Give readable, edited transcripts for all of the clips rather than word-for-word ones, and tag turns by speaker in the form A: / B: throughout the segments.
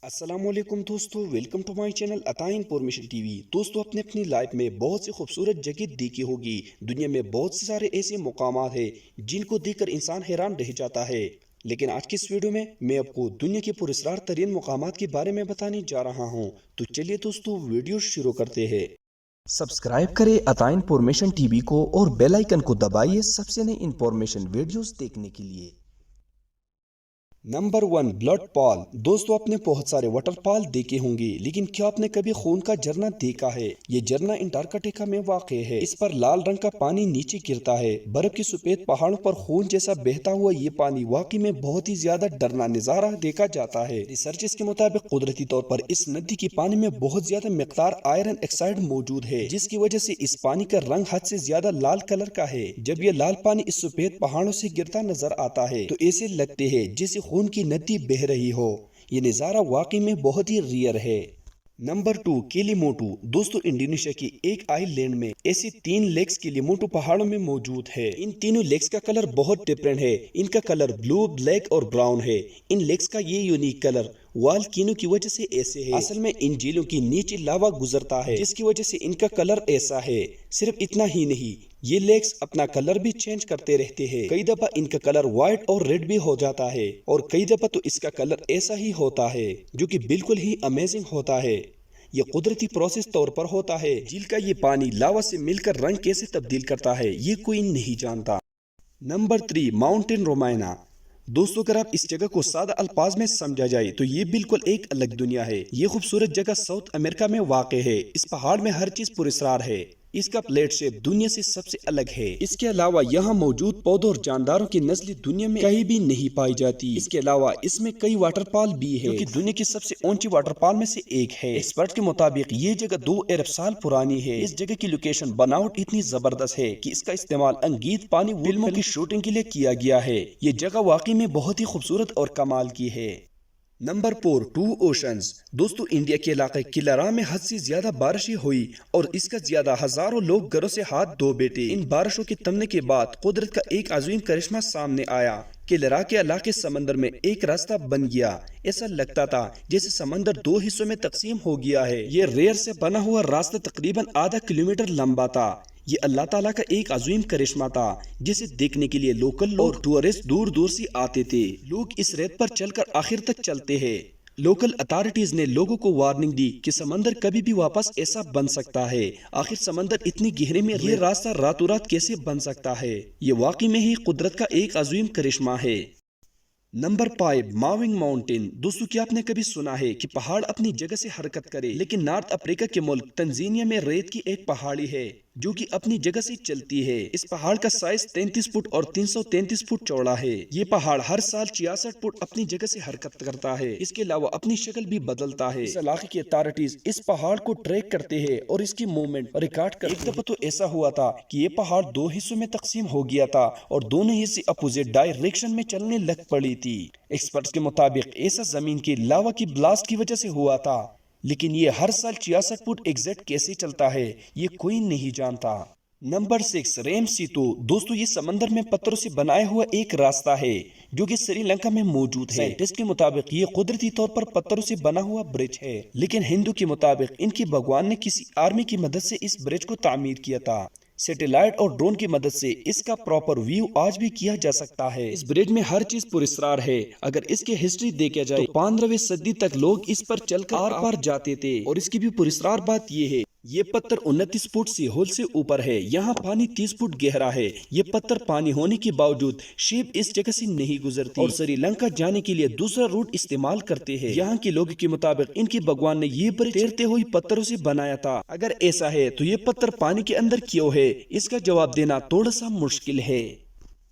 A: السلام علیکم دوستو، ویلکم ٹو مائی چینل عطا انفارمیشن ٹی وی۔ دوستو، آپ نے اپنی لائف میں بہت سی خوبصورت جگہ دیکھی ہوگی۔ دنیا میں بہت سے سارے ایسے مقامات ہیں جن کو دیکھ کر انسان حیران رہ جاتا ہے، لیکن آج کی اس ویڈیو میں آپ کو دنیا کے پراسرار ترین مقامات کے بارے میں بتانے جا رہا ہوں۔ تو چلیے دوستو، ویڈیو شروع کرتے ہیں۔ سبسکرائب کریں عطا انفارمیشن ٹی وی کو اور بیل آئیکن کو دبائیے سب سے نئی انفارمیشن ویڈیوز دیکھنے کے لیے۔ نمبر 1، بلڈ پال۔ دوستو، آپ نے بہت سارے واٹر پال دیکھے ہوں گے، لیکن کیا آپ نے کبھی خون کا جھرنا دیکھا ہے؟ یہ جھرنا انٹارکٹیکا میں واقع ہے۔ اس پر لال رنگ کا پانی نیچے گرتا ہے۔ برف کی سفید پہاڑوں پر خون جیسا بہتا ہوا یہ پانی واقعی میں بہت ہی زیادہ ڈرنا نظارہ دیکھا جاتا ہے۔ ریسرچرز کے مطابق قدرتی طور پر اس ندی کے پانی میں بہت زیادہ مقدار آئرن آکسائڈ موجود ہے، جس کی وجہ سے اس پانی کا رنگ حد سے زیادہ لال کلر کا ہے۔ جب یہ لال پانی اس سفید پہاڑوں سے گرتا نظر آتا ہے تو ایسے لگتے ہیں جیسے خون کی ندی بہہ رہی ہو۔ یہ نظارہ واقعی میں بہت ہی ریئر ہے۔ نمبر 2، کیلیموٹو۔ دوستو، انڈونیشیا کی ایک آئی لینڈ میں ایسی 3 لیکس کیلیموٹو پہاڑوں میں موجود ہے۔ ان تینوں لیکس کا کلر بہت ڈفرینٹ ہے۔ ان کا کلر بلو، بلیک اور براؤن ہے۔ ان لیکس کا یہ یونیک کلر والکینو کی وجہ سے ایسے ہے۔ اصل میں ان جھیلوں کی نیچے لاوا گزرتا ہے، جس کی وجہ سے ان کا کلر ایسا ہے۔ صرف اتنا ہی نہیں، یہ لیکس اپنا کلر بھی چینج کرتے رہتے ہیں۔ کئی دفعہ ان کا کلر وائٹ اور ریڈ بھی ہو جاتا ہے، اور کئی دفعہ تو اس کا کلر ایسا ہی ہوتا ہے، جو کہ بالکل ہی امیزنگ ہوتا ہے۔ یہ قدرتی پروسیس طور پر ہوتا ہے۔ جھیل کا یہ پانی لاوا سے مل کر رنگ کیسے تبدیل کرتا ہے، یہ کوئی نہیں جانتا۔ نمبر 3، ماؤنٹین رومائنا۔ دوستو، اگر آپ اس جگہ کو سادہ الفاظ میں سمجھا جائے تو یہ بالکل ایک الگ دنیا ہے۔ یہ خوبصورت جگہ ساؤتھ امریکہ میں واقع ہے۔ اس پہاڑ میں ہر چیز پراسرار ہے۔ اس کا پلیٹ شیپ دنیا سے سب سے الگ ہے۔ اس کے علاوہ یہاں موجود پودوں اور جانداروں کی نسلیں دنیا میں کہیں بھی نہیں پائی جاتی۔ اس کے علاوہ اس میں کئی واٹر فال بھی ہے، جو کہ دنیا کی سب سے اونچی واٹر فال میں سے ایک ہے۔ ایکسپرٹ کے مطابق یہ جگہ 2 ارب سال پرانی ہے۔ اس جگہ کی لوکیشن بناوٹ اتنی زبردست ہے کہ اس کا استعمال انگیت پانی فلموں کی شوٹنگ کے لیے کیا گیا ہے۔ یہ جگہ واقعی میں بہت ہی خوبصورت اور کمال کی ہے۔ Number 4، 2 oceans. دوستو، انڈیا کے علاقے کیلارا میں حد سے زیادہ بارشیں ہوئی اور اس کا زیادہ ہزاروں لوگ گھروں سے ہاتھ دھو بیٹھے۔ ان بارشوں کے تھمنے کے بعد قدرت کا ایک عظیم کرشمہ سامنے آیا۔ کیلارا کے علاقے سمندر میں ایک راستہ بن گیا۔ ایسا لگتا تھا جیسے سمندر 2 حصوں میں تقسیم ہو گیا ہے۔ یہ ریئر سے بنا ہوا راستہ تقریباً آدھا کلومیٹر لمبا تھا۔ یہ اللہ تعالیٰ کا ایک عظیم کرشمہ تھا، جسے دیکھنے کے لیے لوکل اور ٹورسٹ دور دور سے آتے تھے۔ لوگ اس ریت پر چل کر آخر تک چلتے ہیں۔ لوکل اتھارٹیز نے لوگوں کو وارننگ دی کہ سمندر کبھی بھی واپس ایسا بن سکتا ہے۔ آخر سمندر اتنی گہرے میں یہ راستہ راتوں رات کیسے بن سکتا ہے؟ یہ واقعی میں ہی قدرت کا ایک عظیم کرشمہ ہے۔ نمبر 5، ماونگ ماؤنٹین۔ دوستو، کیا آپ نے کبھی سنا ہے کہ پہاڑ اپنی جگہ سے حرکت کرے؟ لیکن نارتھ افریقہ کے ملک تنزانیہ میں ریت کی ایک پہاڑی ہے جو کہ اپنی جگہ سے چلتی ہے۔ اس پہاڑ کا سائز 33 فٹ اور 333 فٹ چوڑا ہے۔ یہ پہاڑ ہر سال 66 فٹ اپنی جگہ سے حرکت کرتا ہے۔ اس کے علاوہ اپنی شکل بھی بدلتا ہے۔ اس علاقے کی اتھارٹیز اس پہاڑ کو ٹریک کرتے ہیں اور اس کی موومنٹ ریکارڈ کرتے ہیں۔ ایک دفعہ تو ایسا ہوا تھا کہ یہ پہاڑ 2 حصوں میں تقسیم ہو گیا تھا اور دونوں حصے اپوزٹ ڈائریکشن میں چلنے لگ پڑی تھی۔ ایکسپرٹس کے مطابق ایسا زمین کے لاوا کی بلاسٹ کی وجہ سے ہوا تھا، لیکن یہ ہر سال 66 فٹ ایگزیکٹ کیسے چلتا ہے، یہ کوئی نہیں جانتا۔ نمبر 6، ریم سیتو۔ دوستو، یہ سمندر میں پتھروں سے بنایا ہوا ایک راستہ ہے جو کہ سری لنکا میں موجود ہے۔ سائنٹسٹ کے مطابق یہ قدرتی طور پر پتھروں سے بنا ہوا برج ہے، لیکن ہندو کے مطابق ان کے بھگوان نے کسی آرمی کی مدد سے اس برج کو تعمیر کیا تھا۔ سیٹلائٹ اور ڈرون کی مدد سے اس کا پراپر ویو آج بھی کیا جا سکتا ہے۔ اس برج میں ہر چیز پراسرار ہے۔ اگر اس کی ہسٹری دیکھا جائے تو 15ویں صدی تک لوگ اس پر چل کر آر پار جاتے تھے، اور اس کی بھی پراسرار بات یہ ہے، یہ پتھر 29 فٹ سی ہول سے اوپر ہے۔ یہاں پانی 30 فٹ گہرا ہے۔ یہ پتھر پانی ہونے کے باوجود شپ اس جگہ سے نہیں گزرتی اور سری لنکا جانے کے لیے دوسرا روٹ استعمال کرتے ہیں۔ یہاں کے لوگوں کے مطابق ان کے بھگوان نے یہ برج تیرتے ہوئے پتھروں سے بنایا تھا۔ اگر ایسا ہے تو یہ پتھر پانی کے اندر کیوں ہے، اس کا جواب دینا تھوڑا سا مشکل ہے۔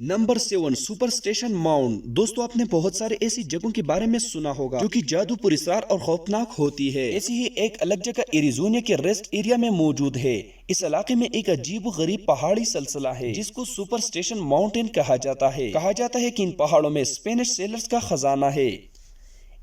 A: Number 7، super station Mount. دوستو، آپ نے بہت سارے ایسی جگہوں کے بارے میں سنا ہوگا جو کہ جادو پراسرار اور خوفناک ہوتی ہے۔ ایسی ہی ایک الگ جگہ ایریزونا کے ریسٹ ایریا میں موجود ہے۔ اس علاقے میں ایک عجیب و غریب پہاڑی سلسلہ ہے جس کو سپر اسٹیشن ماؤنٹین کہا جاتا ہے۔ کہا جاتا ہے کہ ان پہاڑوں میں اسپینش سیلرز کا خزانہ ہے۔